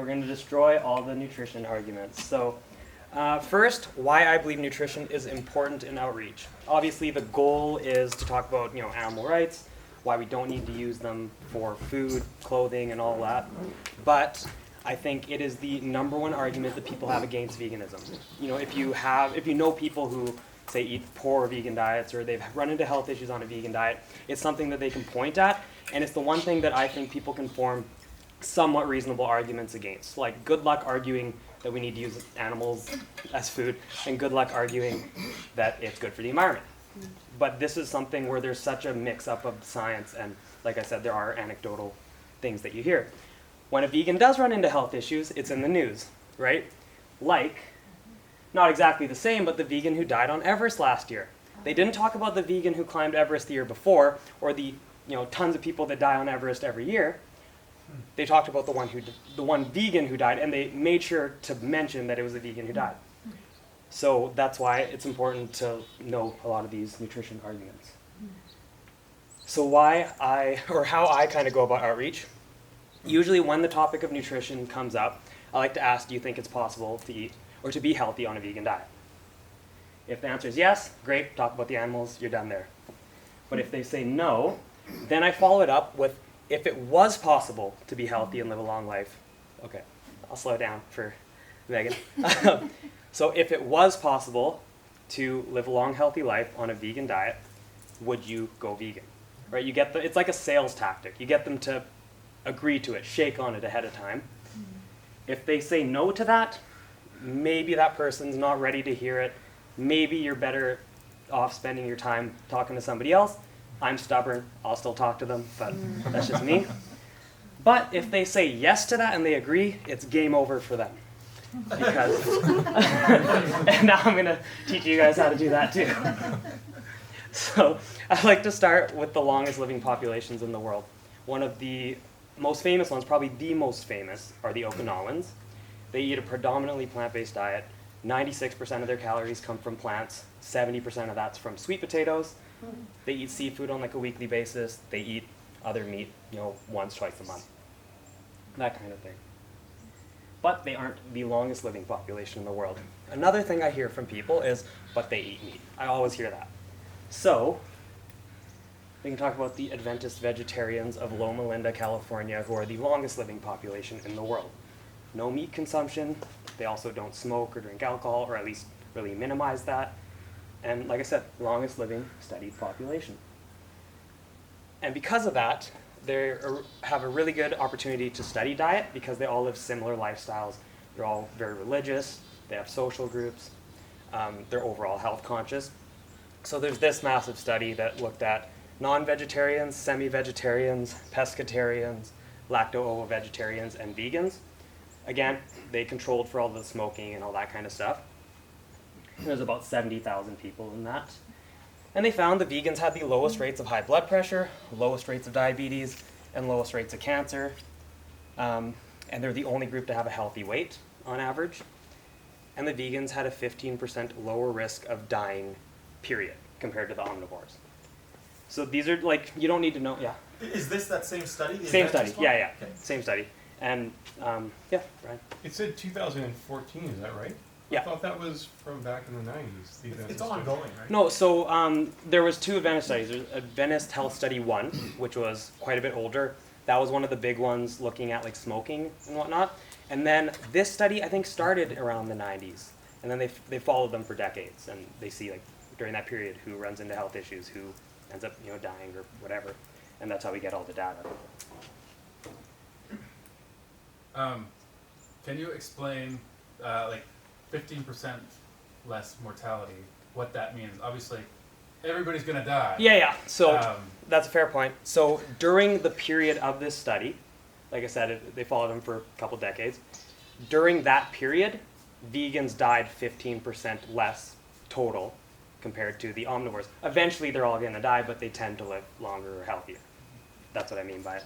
we're going to destroy all the nutrition arguments. So first, why I believe nutrition is important in outreach. Obviously, the goal is to talk about animal rights, why we don't need to use them for food, clothing, and all that. But I think it is the number one argument that people have against veganism. If you know people who say eat poor vegan diets or they've run into health issues on a vegan diet, it's something that they can point at, and it's the one thing that I think people can form somewhat reasonable arguments against. Like, good luck arguing that we need to use animals as food, and good luck arguing that it's good for the environment. But this is something where there's such a mix-up of science, and like I said, there are anecdotal things that you hear. When a vegan does run into health issues, it's in the news, right? Like, not exactly the same, but the vegan who died on Everest last year. They didn't talk about the vegan who climbed Everest the year before, or the tons of people that die on Everest every year. They talked about the one vegan who died, and they made sure to mention that it was a vegan who died. So that's why it's important to know a lot of these nutrition arguments. So how I kind of go about outreach. Usually when the topic of nutrition comes up, I like to ask, do you think it's possible to eat or to be healthy on a vegan diet? If the answer is yes, great, talk about the animals, you're done there. But if they say no, then I follow it up with, if it was possible to be healthy and live a long life. Okay, I'll slow down for Megan. So if it was possible to live a long, healthy life on a vegan diet, would you go vegan? Right? It's like a sales tactic. You get them to agree to it, shake on it ahead of time. If they say no to that, maybe that person's not ready to hear it. Maybe you're better off spending your time talking to somebody else. I'm stubborn, I'll still talk to them, but that's just me. But if they say yes to that and they agree, it's game over for them. Because, and now I'm going to teach you guys how to do that too. So I like to start with the longest living populations in the world. One of the most famous ones, probably the most famous, are the Okinawans. They eat a predominantly plant-based diet. 96% of their calories come from plants. 70% of that's from sweet potatoes. They eat seafood on like a weekly basis. They eat other meat, once, twice a month. That kind of thing. But they aren't the longest living population in the world. Another thing I hear from people is, but they eat meat. I always hear that. So, we can talk about the Adventist vegetarians of Loma Linda, California, who are the longest living population in the world. No meat consumption. They also don't smoke or drink alcohol, or at least really minimize that. And like I said, longest living studied population. And because of that, they have a really good opportunity to study diet because they all live similar lifestyles. They're all very religious. They have social groups. They're overall health conscious. So there's this massive study that looked at non-vegetarians, semi-vegetarians, pescatarians, lacto-ovo-vegetarians, and vegans. Again, they controlled for all the smoking and all that kind of stuff. There's about 70,000 people in that. And they found the vegans had the lowest rates of high blood pressure, lowest rates of diabetes, and lowest rates of cancer. And they're the only group to have a healthy weight on average. And the vegans had a 15% lower risk of dying, period, compared to the omnivores. So these are you don't need to know, yeah. Is this that same study? Same study, yeah, okay. Same study. And yeah, Brian. It said 2014, is that right? Yeah. I thought that was from back in the 90s. It's ongoing, right? No, so there was two Adventist studies. There's Adventist Health Study 1, which was quite a bit older. That was one of the big ones looking at smoking and whatnot. And then this study, I think, started around the 90s. And then they followed them for decades. And they see, during that period, who runs into health issues, who ends up, dying or whatever. And that's how we get all the data. Can you explain, 15% less mortality, what that means? Obviously, everybody's going to die. Yeah. So that's a fair point. So during the period of this study, like I said, they followed them for a couple decades. During that period, vegans died 15% less total compared to the omnivores. Eventually, they're all going to die, but they tend to live longer or healthier. That's what I mean by it.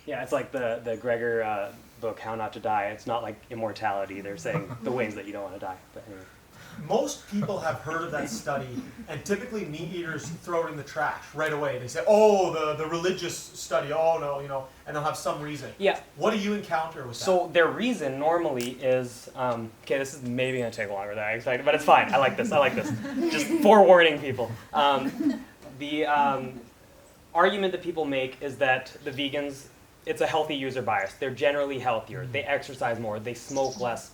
Yeah, it's like the Gregor book, How Not to Die. It's not like immortality. They're saying the ways that you don't want to die. But anyway. most people have heard of that study, and typically meat eaters throw it in the trash right away. They say, "Oh, the religious study. Oh no, and they'll have some reason." Yeah. What do you encounter with that? So their reason normally is, okay, this is maybe going to take longer than I expected, but it's fine. I like this. Just forewarning people. The argument that people make is that the vegans, it's a healthy user bias. They're generally healthier. They exercise more. They smoke less.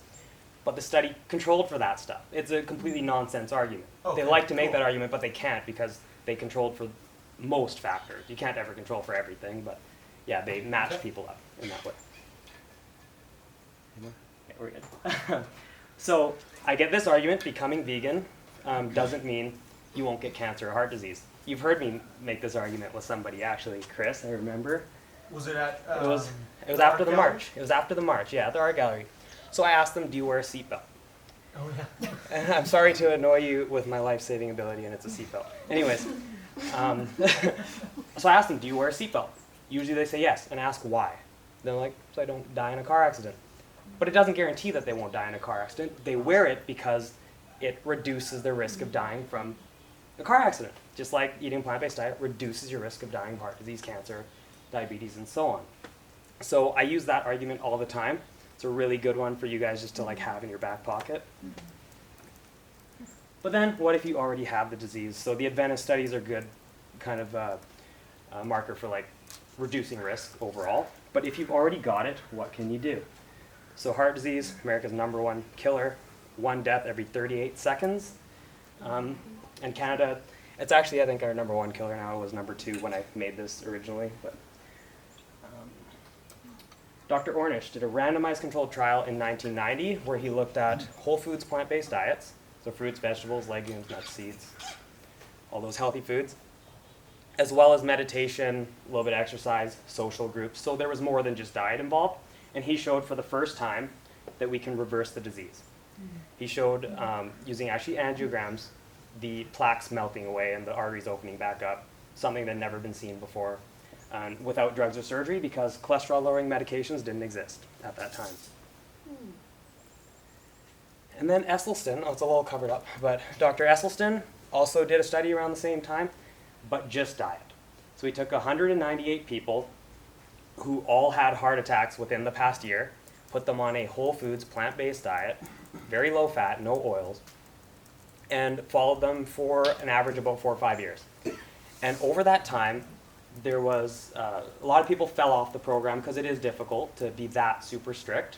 But the study controlled for that stuff. It's a completely nonsense argument. Okay, They like to make cool. that argument, but they can't because they controlled for most factors. You can't ever control for everything, but yeah, they match Okay. people up in that way. Yeah, we're good. So I get this argument, becoming vegan doesn't mean you won't get cancer or heart disease. You've heard me make this argument with somebody, actually, Chris, I remember. Was it at? It was the after art the gallery? march. It was after the march, yeah, at the art gallery. So I asked them, do you wear a seatbelt? Oh yeah. And I'm sorry to annoy you with my life-saving ability, and it's a seatbelt. Anyways, so I asked them, do you wear a seatbelt? Usually they say yes, and I ask why. They're like, so I don't die in a car accident. But it doesn't guarantee that they won't die in a car accident. They wear it because it reduces their risk of dying from a car accident. Just like eating a plant-based diet reduces your risk of dying of heart disease, cancer, diabetes, and so on. So I use that argument all the time. It's a really good one for you guys just to like have in your back pocket. But then, what if you already have the disease? So the Adventist studies are good kind of marker for like reducing risk overall. But if you've already got it, what can you do? So heart disease, America's #1 killer, 1 death every 38 seconds. And Canada, it's actually I think our #1 killer now. It was #2 when I made this originally. But Dr. Ornish did a randomized controlled trial in 1990 where he looked at whole foods plant-based diets, so fruits, vegetables, legumes, nuts, seeds, all those healthy foods, as well as meditation, a little bit of exercise, social groups. So there was more than just diet involved. And he showed for the first time that we can reverse the disease. He showed, using actually angiograms, the plaques melting away and the arteries opening back up, something that had never been seen before, without drugs or surgery because cholesterol-lowering medications didn't exist at that time. And then Esselstyn, it's a little covered up, but Dr. Esselstyn also did a study around the same time, but just diet. So he took 198 people who all had heart attacks within the past year, put them on a whole foods plant-based diet, very low fat, no oils, and followed them for an average of about 4 or 5 years. And over that time, there was a lot of people fell off the program because it is difficult to be that super strict.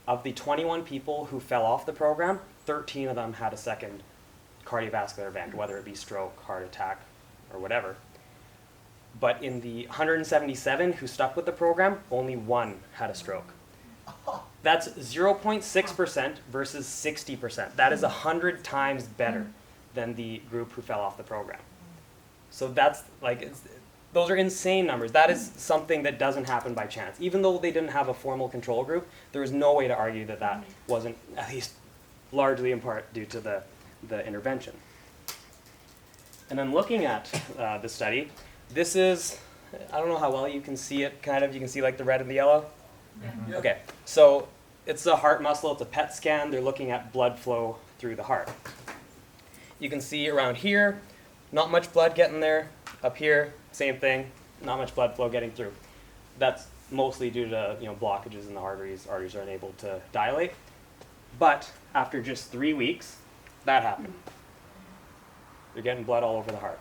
Of the 21 people who fell off the program, 13 of them had a second cardiovascular event, whether it be stroke, heart attack, or whatever. But in the 177 who stuck with the program, only 1 had a stroke. That's 0.6% versus 60%. That is 100 times better than the group who fell off the program. So that's like, those are insane numbers. That is something that doesn't happen by chance. Even though they didn't have a formal control group, there is no way to argue that that wasn't at least largely in part due to the intervention. And then looking at the study, this is, I don't know how well you can see it, kind of. You can see like the red and the yellow? Yeah. Okay, so it's a heart muscle, it's a PET scan. They're looking at blood flow through the heart. You can see around here, not much blood getting there. Up here, same thing, not much blood flow getting through. That's mostly due to blockages in the arteries. Arteries are unable to dilate. But after just 3 weeks, that happened. You're getting blood all over the heart.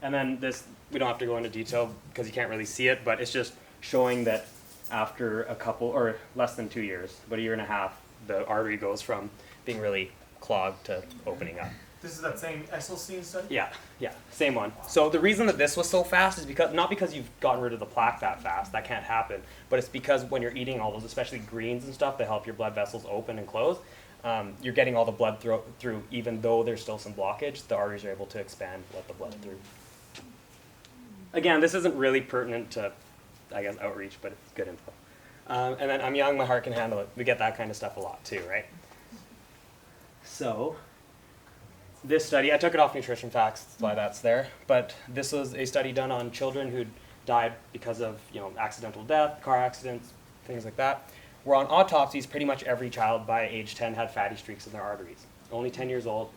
And then this, we don't have to go into detail because you can't really see it, but it's just showing that after a couple, or less than 2 years, about 1.5 years, the artery goes from being really clogged to opening up. This is that same Esselstyn study? Yeah, same one. So the reason that this was so fast is because, not because you've gotten rid of the plaque that fast, that can't happen, but it's because when you're eating all those, especially greens and stuff that help your blood vessels open and close, you're getting all the blood through, even though there's still some blockage, the arteries are able to expand, let the blood through. Again, this isn't really pertinent to, I guess, outreach, but it's good info. And then I'm young, my heart can handle it. We get that kind of stuff a lot too, right? So, this study, I took it off Nutrition Facts, that's why that's there, but this was a study done on children who died because of accidental death, car accidents, things like that. where on autopsies, pretty much every child by age 10 had fatty streaks in their arteries. Only 10 years old.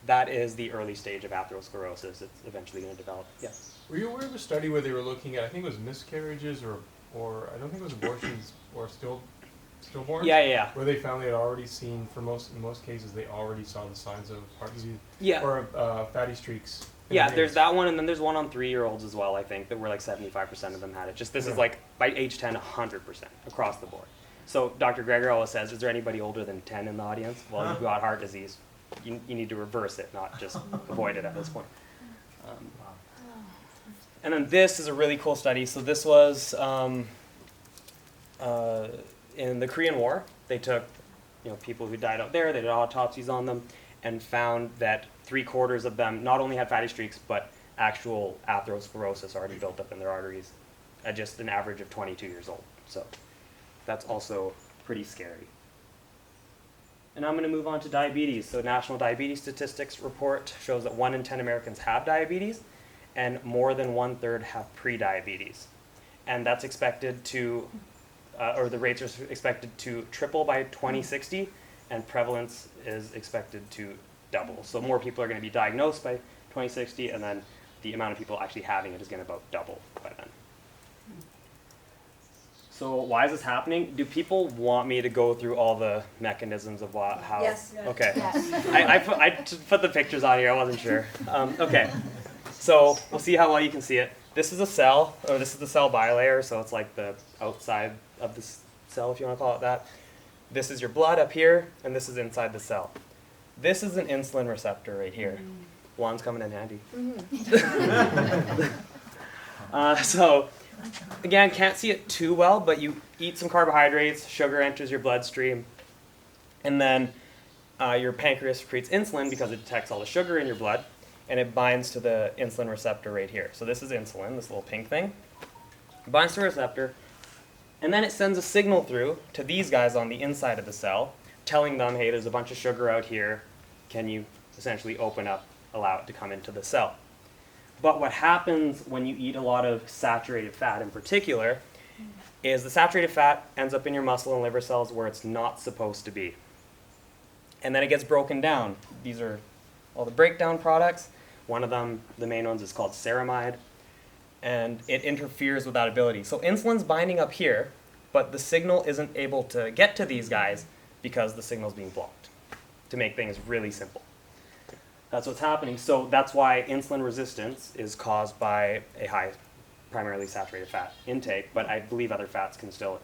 That is the early stage of atherosclerosis. It's eventually going to develop. Yes. Were you aware of a study where they were looking at, I think it was miscarriages or I don't think it was abortions or stillborns? Yeah. Where they found they had already seen, in most cases, they already saw the signs of heart disease Yeah. or fatty streaks. in Yeah, the there's veins. that one, and then there's one on 3-year-olds as well, I think, that were like 75% of them had it. Just this is Yeah. like, by age 10, 100% across the board. So Dr. Greger always says, is there anybody older than 10 in the audience? Well, you've got heart disease. You need to reverse it, not just avoid it at this point. And then this is a really cool study. So this was in the Korean War. They took people who died out there, they did autopsies on them, and found that 3/4 of them not only had fatty streaks, but actual atherosclerosis already built up in their arteries at just an average of 22 years old. So that's also pretty scary. And I'm going to move on to diabetes. So National Diabetes Statistics report shows that 1 in 10 Americans have diabetes, and more than 1/3 have prediabetes. And that's expected to, or the rates are expected to triple by 2060, and prevalence is expected to double. So more people are going to be diagnosed by 2060, and then the amount of people actually having it is going to about double by then. So why is this happening? Do people want me to go through all the mechanisms of how? Yes. Okay. Yes. I put the pictures on here. I wasn't sure. Okay. So we'll see how well you can see it. This is a cell, or this is the cell bilayer. So it's like the outside of the cell, if you want to call it that. This is your blood up here, and this is inside the cell. This is an insulin receptor right here. Juan's coming in handy. So again, can't see it too well, but you eat some carbohydrates, sugar enters your bloodstream, and then your pancreas secretes insulin because it detects all the sugar in your blood, and it binds to the insulin receptor right here. So this is insulin, this little pink thing. It binds to the receptor, and then it sends a signal through to these guys on the inside of the cell, telling them, hey, there's a bunch of sugar out here. Can you essentially open up, allow it to come into the cell? But what happens when you eat a lot of saturated fat in particular is the saturated fat ends up in your muscle and liver cells where it's not supposed to be. And then it gets broken down. These are all the breakdown products. One of them, the main ones, is called ceramide. And it interferes with that ability. So insulin's binding up here, but the signal isn't able to get to these guys because the signal's being blocked, to make things really simple. That's what's happening. So that's why insulin resistance is caused by a high, primarily saturated fat intake, but I believe other fats can still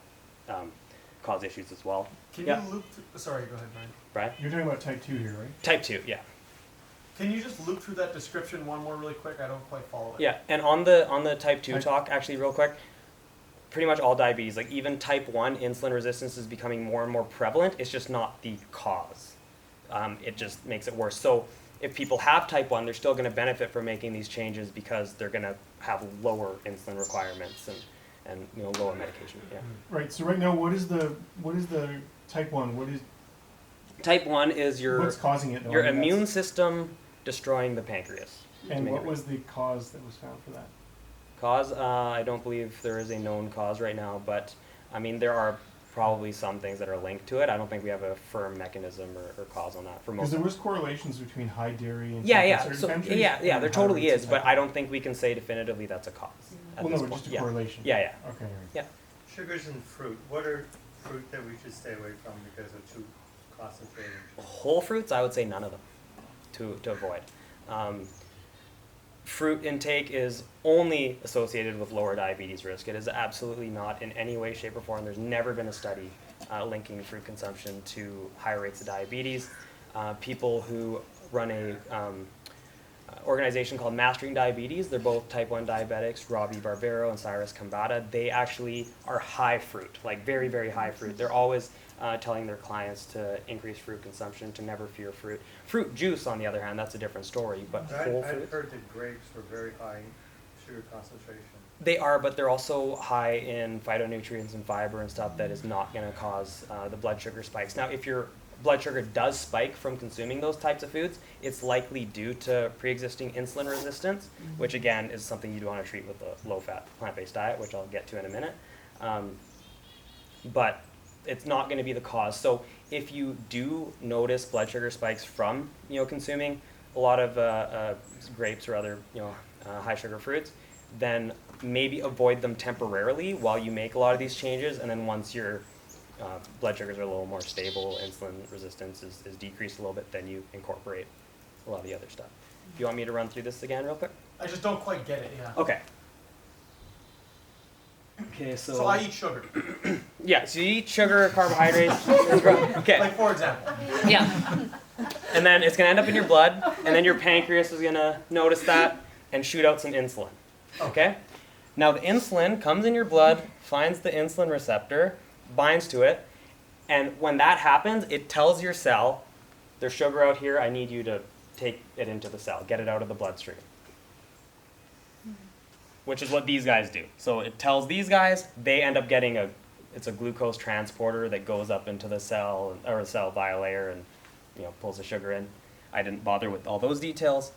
cause issues as well. Can Yeah. you loop sorry, go ahead, Brian. Brian? You're talking about type 2 here, right? Type 2, yeah. Can you just loop through that description one more really quick? I don't quite follow it. Yeah, and on the type 2 talk, actually real quick, pretty much all diabetes, like even type 1, insulin resistance is becoming more and more prevalent. It's just not the cause. It just makes it worse. So if people have type 1, they're still going to benefit from making these changes because they're going to have lower insulin requirements and lower medication. Yeah. Right. So right now, what is the type 1? Type 1 is What's causing it? Though? your I mean, immune system destroying the pancreas. And make what it was the cause that was found for that? Cause? I don't believe there is a known cause right now, but I mean there are probably some things that are linked to it. I don't think we have a firm mechanism or cause on that for most. Because there was correlations between high dairy and Yeah. certain So countries yeah, and there high totally rates is, of but type I don't think we can say definitively that's a cause. At Well, this no, point. just a correlation. Yeah. Okay. Right. Yeah. Sugars in fruit. What are fruit that we should stay away from because they're too concentrated? Whole fruits, I would say none of them to avoid. Fruit intake is only associated with lower diabetes risk. It is absolutely not in any way, shape, or form. There's never been a study linking fruit consumption to higher rates of diabetes. People who run a organization called Mastering Diabetes, they're both type 1 diabetics, Robbie Barbero and Cyrus Kambata. They actually are high fruit, like very, very high fruit. They're always telling their clients to increase fruit consumption, to never fear fruit. Fruit juice, on the other hand, that's a different story, but whole I've fruit. heard that grapes were very high sugar concentration. They are, but they're also high in phytonutrients and fiber and stuff that is not going to cause the blood sugar spikes. Now, if your blood sugar does spike from consuming those types of foods, it's likely due to pre-existing insulin resistance, which again is something you'd want to treat with a low-fat plant-based diet, which I'll get to in a minute. But it's not going to be the cause. So if you do notice blood sugar spikes from consuming a lot of grapes or other high sugar fruits, then maybe avoid them temporarily while you make a lot of these changes, and then once your blood sugars are a little more stable, insulin resistance is decreased a little bit, then you incorporate a lot of the other stuff. Do you want me to run through this again real quick? I just don't quite get it, yeah. Okay. Okay, So I eat sugar. yeah, so you eat sugar, carbohydrates. Okay. Like, for example. Yeah. And then it's going to end up in your blood, and then your pancreas is going to notice that and shoot out some insulin. Okay? Now the insulin comes in your blood, finds the insulin receptor, binds to it, and when that happens, it tells your cell, there's sugar out here, I need you to take it into the cell, get it out of the bloodstream. Which is what these guys do. So it tells these guys, they end up getting it's a glucose transporter that goes up into the cell, or the cell bilayer, and pulls the sugar in. I didn't bother with all those details.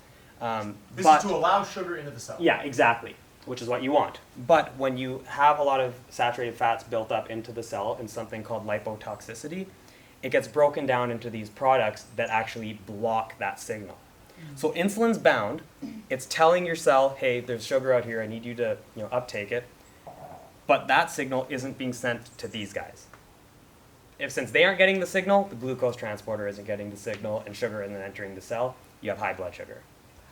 This is to allow sugar into the cell. Yeah, exactly, which is what you want. But when you have a lot of saturated fats built up into the cell in something called lipotoxicity, it gets broken down into these products that actually block that signal. So insulin's bound, it's telling your cell, hey, there's sugar out here, I need you to uptake it. But that signal isn't being sent to these guys. Since they aren't getting the signal, the glucose transporter isn't getting the signal, and sugar isn't entering the cell, you have high blood sugar.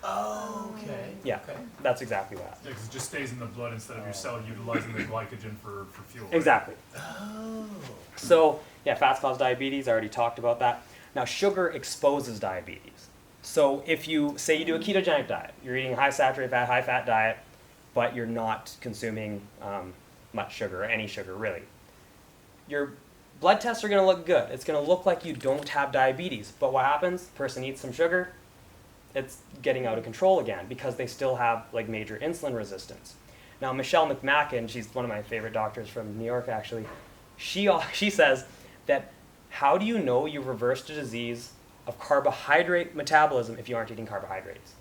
Oh, okay. Yeah, Okay. that's exactly what happens. Yeah, 'cause it just stays in the blood instead of your cell utilizing the glycogen for fuel. right? Exactly. Oh. So, yeah, fats cause diabetes. I already talked about that. Now, sugar exposes diabetes. So if you say you do a ketogenic diet, you're eating high saturated fat, high fat diet, but you're not consuming much sugar or any sugar really, your blood tests are going to look good. It's going to look like you don't have diabetes. But what happens? Person eats some sugar, it's getting out of control again because they still have like major insulin resistance. Now, Michelle McMacken, she's one of my favorite doctors from New York actually, she says that how do you know you've reversed a disease of carbohydrate metabolism if you aren't eating carbohydrates?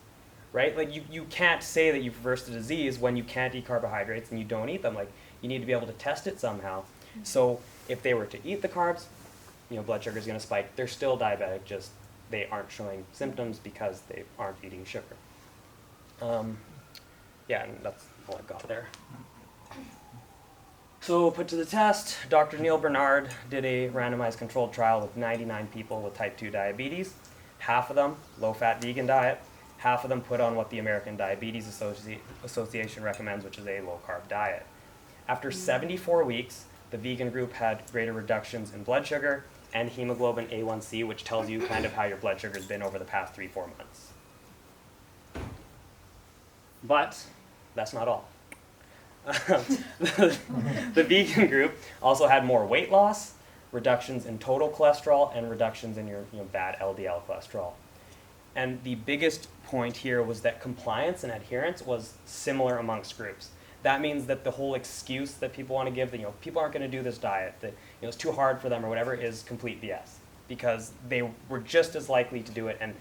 Right? Like you can't say that you've reversed a disease when you can't eat carbohydrates and you don't eat them. Like you need to be able to test it somehow. So if they were to eat the carbs, blood sugar is going to spike. They're still diabetic, just they aren't showing symptoms because they aren't eating sugar. Yeah, and that's all I've got there. So put to the test, Dr. Neil Bernard did a randomized controlled trial with 99 people with type 2 diabetes. Half of them, low-fat vegan diet. Half of them put on what the American Diabetes Association recommends, which is a low-carb diet. After 74 weeks, the vegan group had greater reductions in blood sugar and hemoglobin A1C, which tells you kind of how your blood sugar has been over the past 3-4 months. But that's not all. The vegan group also had more weight loss, reductions in total cholesterol, and reductions in your bad LDL cholesterol. And the biggest point here was that compliance and adherence was similar amongst groups. That means that the whole excuse that people want to give, that people aren't going to do this diet, that it's too hard for them or whatever, is complete BS. Because they were just as likely to do it and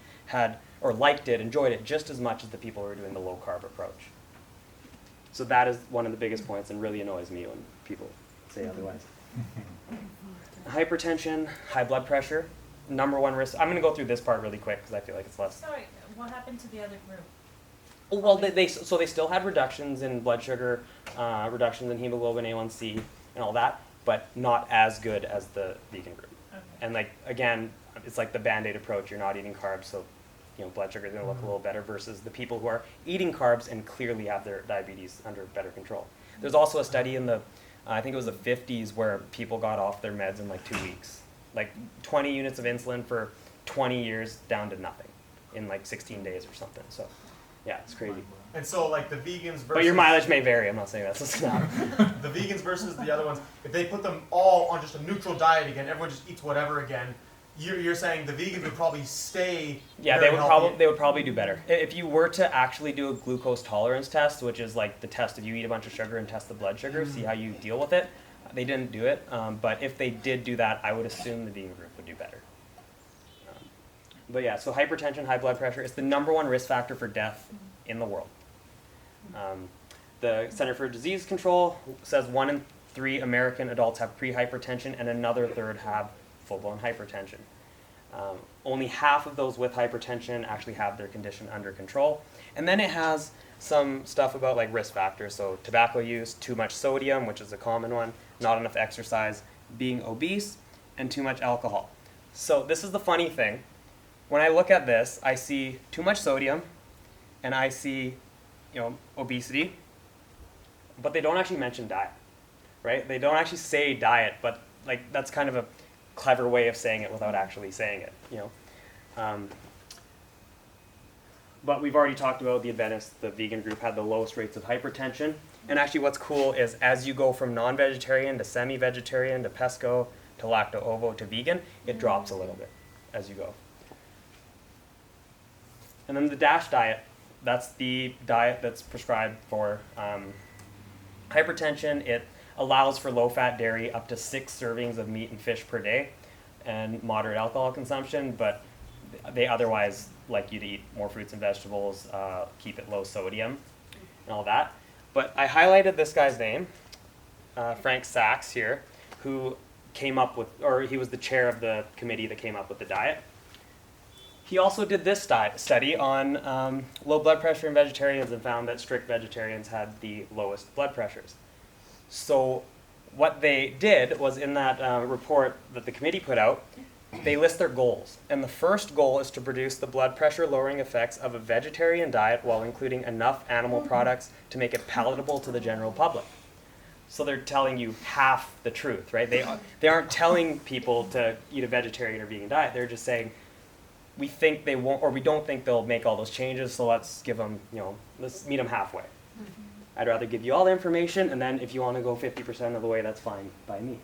liked it, enjoyed it just as much as the people who were doing the low carb approach. So that is one of the biggest points and really annoys me when people say otherwise. Hypertension, high blood pressure, number one risk. I'm going to go through this part really quick because I feel like it's less. Sorry, what happened to the other group? Well, they still had reductions in blood sugar, reductions in hemoglobin A1C, and all that, but not as good as the vegan group. Okay. And again, it's like the Band-Aid approach. You're not eating carbs, so blood sugar is going to look a little better versus the people who are eating carbs and clearly have their diabetes under better control. There's also a study in I think it was the 50s, where people got off their meds in 2 weeks. 20 units of insulin for 20 years down to nothing in 16 days or something. So, yeah, it's crazy. And so the vegans versus... But your mileage may vary. I'm not saying that's a snap. The vegans versus the other ones, if they put them all on just a neutral diet again, everyone just eats whatever again, you're saying the vegans would probably stay. Yeah, very healthy. they would probably do better. If you were to actually do a glucose tolerance test, which is the test if you eat a bunch of sugar and test the blood sugar, see how you deal with it. They didn't do it, but if they did do that, I would assume the vegan group would do better. But yeah, so hypertension, high blood pressure, is the number one risk factor for death in the world. The Center for Disease Control says 1 in 3 American adults have prehypertension, and another third have full-blown hypertension. Only half of those with hypertension actually have their condition under control. And then it has some stuff about like risk factors. So tobacco use, too much sodium, which is a common one, not enough exercise, being obese, and too much alcohol. So this is the funny thing. When I look at this, I see too much sodium, and I see, obesity, but they don't actually mention diet, right? They don't actually say diet, but like that's kind of a clever way of saying it without actually saying it, But we've already talked about the Adventists, the vegan group had the lowest rates of hypertension. And actually what's cool is as you go from non-vegetarian to semi-vegetarian to pesco to lacto-ovo to vegan, it drops a little bit as you go. And then the DASH diet, that's the diet that's prescribed for hypertension. It allows for low-fat dairy, up to 6 servings of meat and fish per day, and moderate alcohol consumption, but they otherwise like you to eat more fruits and vegetables, keep it low sodium, and all that. But I highlighted this guy's name, Frank Sachs here, who came up with, or he was the chair of the committee that came up with the diet. He also did this study on low blood pressure in vegetarians and found that strict vegetarians had the lowest blood pressures. So what they did was in that report that the committee put out, they list their goals. And the first goal is to produce the blood pressure lowering effects of a vegetarian diet while including enough animal products to make it palatable to the general public. So they're telling you half the truth, right? They aren't telling people to eat a vegetarian or vegan diet. They're just saying, we think they won't, or we don't think they'll make all those changes, so let's give them, let's meet them halfway. I'd rather give you all the information, and then if you want to go 50% of the way, that's fine by me.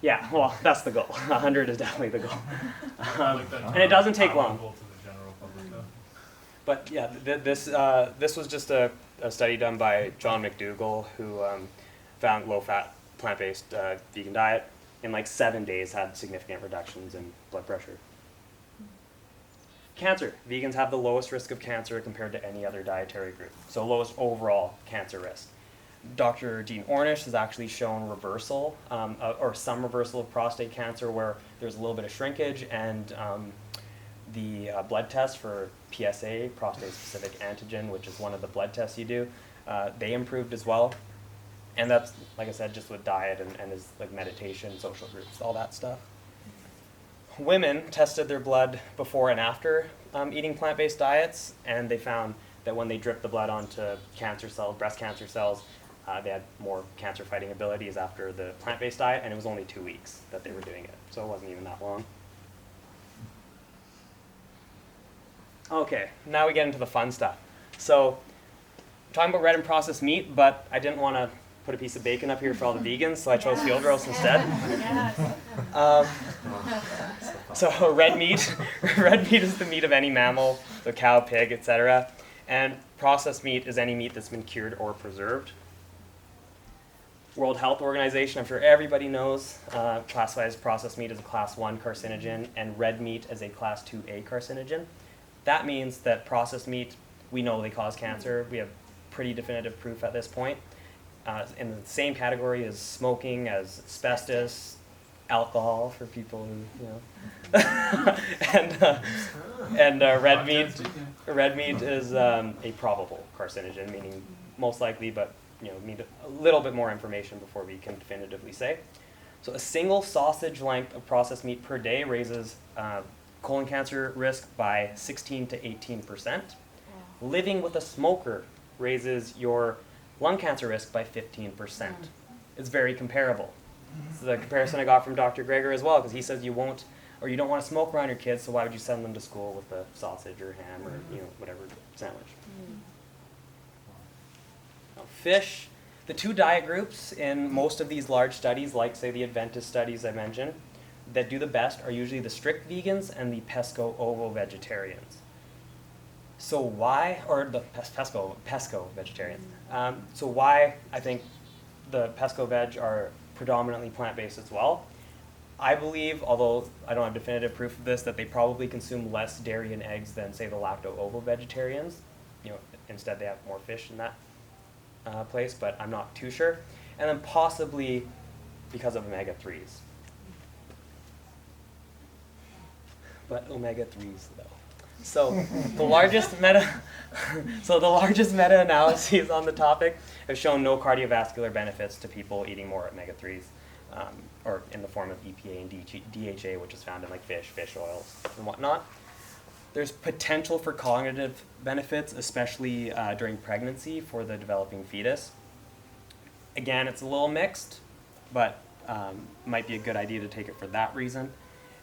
Yeah, well, that's the goal. 100 is definitely the goal. And it doesn't take long. To the general public, though. But yeah, this was just a study done by John McDougall, who found low-fat, plant-based vegan diet in like 7 days had significant reductions in blood pressure. Cancer. Vegans have the lowest risk of cancer compared to any other dietary group. So lowest overall cancer risk. Dr. Dean Ornish has actually shown reversal, or some reversal of prostate cancer where there's a little bit of shrinkage, and the blood test for PSA, prostate-specific antigen, which is one of the blood tests you do, they improved as well. And that's, like I said, just with diet and is like meditation, social groups, all that stuff. Women tested their blood before and after eating plant-based diets, and they found that when they dripped the blood onto cancer cells, breast cancer cells, they had more cancer-fighting abilities after the plant-based diet, and it was only 2 weeks that they were doing it, so it wasn't even that long. Okay, now we get into the fun stuff. So, I'm talking about red and processed meat, but I didn't want to put a piece of bacon up here for all the vegans, so I chose field roast instead. So red meat is the meat of any mammal, so cow, pig, etc. And processed meat is any meat that's been cured or preserved. World Health Organization, I'm sure everybody knows, classifies processed meat as a class 1 carcinogen and red meat as a class 2A carcinogen. That means that processed meat, we know they cause cancer. We have pretty definitive proof at this point. In the same category as smoking, as asbestos, alcohol for people who, and red meat is a probable carcinogen, meaning most likely, but need a little bit more information before we can definitively say. So a single sausage length of processed meat per day raises colon cancer risk by 16 to 18%. Living with a smoker raises your lung cancer risk by 15%. It's very comparable. This is a comparison I got from Dr. Greger as well, because he says you won't, or you don't want to smoke around your kids, so why would you send them to school with a sausage or ham or whatever sandwich? Now, fish, the 2 diet groups in most of these large studies, like say the Adventist studies I mentioned, that do the best are usually the strict vegans and the pesco-ovo vegetarians. So why, or the pesco vegetarians. So why I think the pesco veg are predominantly plant-based as well. I believe, although I don't have definitive proof of this, that they probably consume less dairy and eggs than, say, the lacto-ovo vegetarians. Instead they have more fish in that place, but I'm not too sure. and then possibly because of omega-3s. But omega-3s though. So the largest meta-analyses on the topic have shown no cardiovascular benefits to people eating more omega-3s, or in the form of EPA and DHA, which is found in like fish oils, and whatnot. There's potential for cognitive benefits, especially during pregnancy for the developing fetus. Again, it's a little mixed, but might be a good idea to take it for that reason.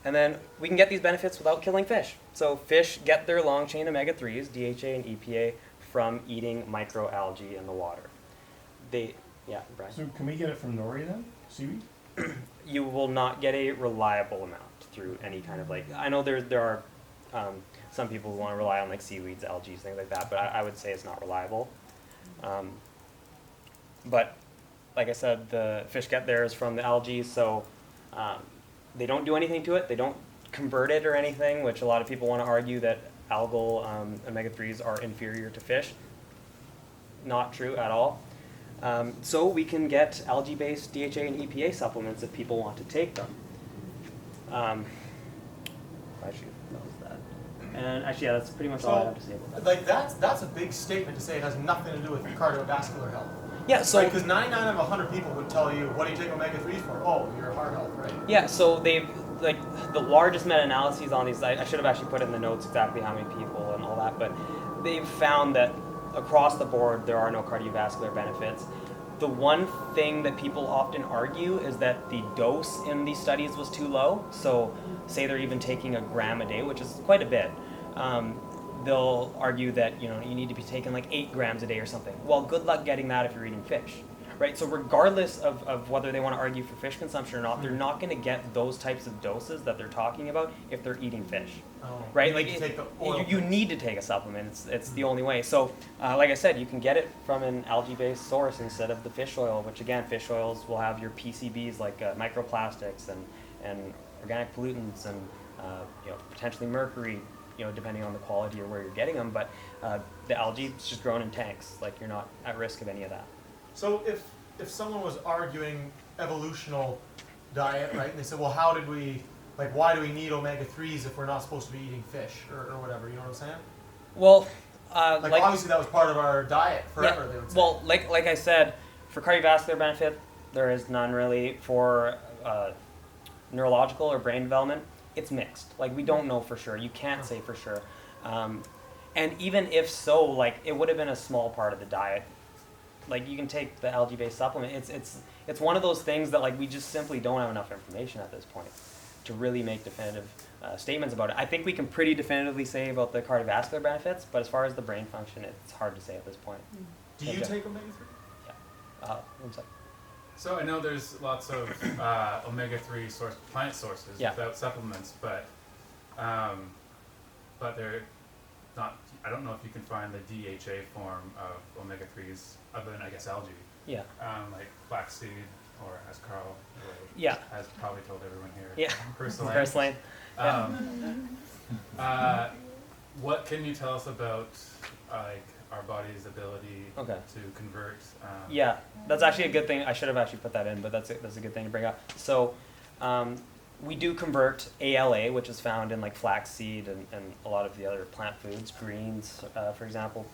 And then we can get these benefits without killing fish. So fish get their long-chain omega-3s, DHA and EPA, from eating microalgae in the water. Yeah, Brian? So can we get it from nori then? Seaweed? You will not get a reliable amount through any kind of like, I know there are some people who want to rely on like seaweeds, algae, things like that, but I would say it's not reliable. But like I said, the fish get theirs from the algae, so they don't do anything to it. They don't convert it or anything, which a lot of people want to argue that algal omega-3s are inferior to fish. Not true at all. So we can get algae-based DHA and EPA supplements if people want to take them. Actually, that was that. And actually, yeah, that's pretty much all I have to say about that. Like that's a big statement to say it has nothing to do with cardiovascular health. Yeah, so Because 99 out of 100 people would tell you, what do you take omega-3s for? Oh, your heart health, right? yeah, so they've like the largest meta-analyses on these. I should have actually put in the notes exactly how many people and all that, but they've found that across the board there are no cardiovascular benefits. The one thing that people often argue is that the dose in these studies was too low. So say they're even taking a gram a day, which is quite a bit. They'll argue that you need to be taking like 8 grams a day or something. Well, good luck getting that if you're eating fish, right? So regardless of whether they want to argue for fish consumption or not, they're not going to get those types of doses that they're talking about if they're eating fish. Oh, Right, you like need to take the oil. you need to take a supplement. It's the only way. So, like I said, you can get it from an algae-based source instead of the fish oil. Which again, fish oils will have your PCBs like microplastics and organic pollutants and potentially mercury. Depending on the quality or where you're getting them. But the algae is just grown in tanks. Like you're not at risk of any of that. So if someone was arguing evolutional diet, right, and they said, well, why do we need omega-3s if we're not supposed to be eating fish or whatever, you know what I'm saying? Well, obviously that was part of our diet forever, yeah, they would say. well, like I said, for cardiovascular benefit, there is none really. For neurological or brain development, it's mixed. Like we don't know for sure. You can't say for sure. And even if so, like it would have been a small part of the diet. Like you can take the algae-based supplement. It's one of those things that like we just simply don't have enough information at this point to really make definitive statements about it. I think we can pretty definitively say about the cardiovascular benefits, but as far as the brain function, it's hard to say at this point. Do you Okay. take omega-3? One sec. So I know there's lots of omega-3 plant sources Yeah. without supplements, but they're not. I don't know if you can find the DHA form of omega-3s other than I guess algae, Yeah. like flaxseed, or as Carl Yeah. has probably told everyone here. Yeah. Personally. Personally. What can you tell us about like our body's ability Okay. to convert? Yeah, that's actually a good thing. I should have actually put that in, but that's a good thing to bring up. So, we do convert ALA, which is found in like flaxseed and a lot of the other plant foods, greens, for example,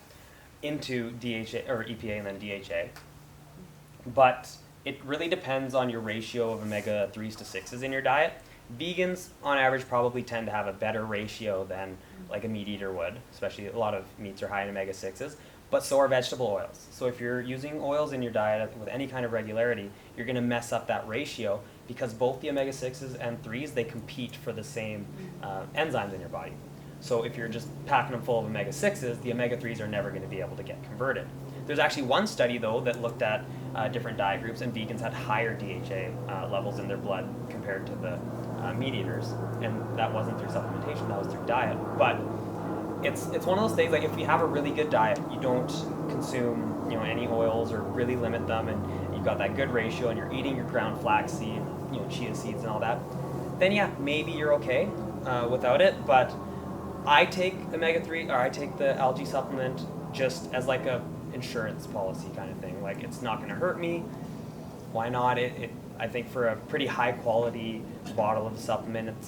into DHA or EPA and then DHA. But it really depends on your ratio of omega-3s to 6s in your diet. Vegans, on average, probably tend to have a better ratio than like a meat eater would, especially a lot of meats are high in omega-6s, but so are vegetable oils. So if you're using oils in your diet with any kind of regularity, you're going to mess up that ratio because both the omega-6s and 3s, they compete for the same enzymes in your body. So if you're just packing them full of omega-6s, the omega-3s are never going to be able to get converted. There's actually one study, though, that looked at different diet groups, and vegans had higher DHA levels in their blood compared to the meat eaters, and that wasn't through supplementation, that was through diet. But it's one of those things, like if you have a really good diet, you don't consume any oils or really limit them, and you've got that good ratio, and you're eating your ground flaxseed, chia seeds and all that, then yeah, maybe you're okay without it. But I take omega-3, or I take the algae supplement just as like a insurance policy kind of thing. Like it's not going to hurt me. Why not? I think for a pretty high quality bottle of supplement, it's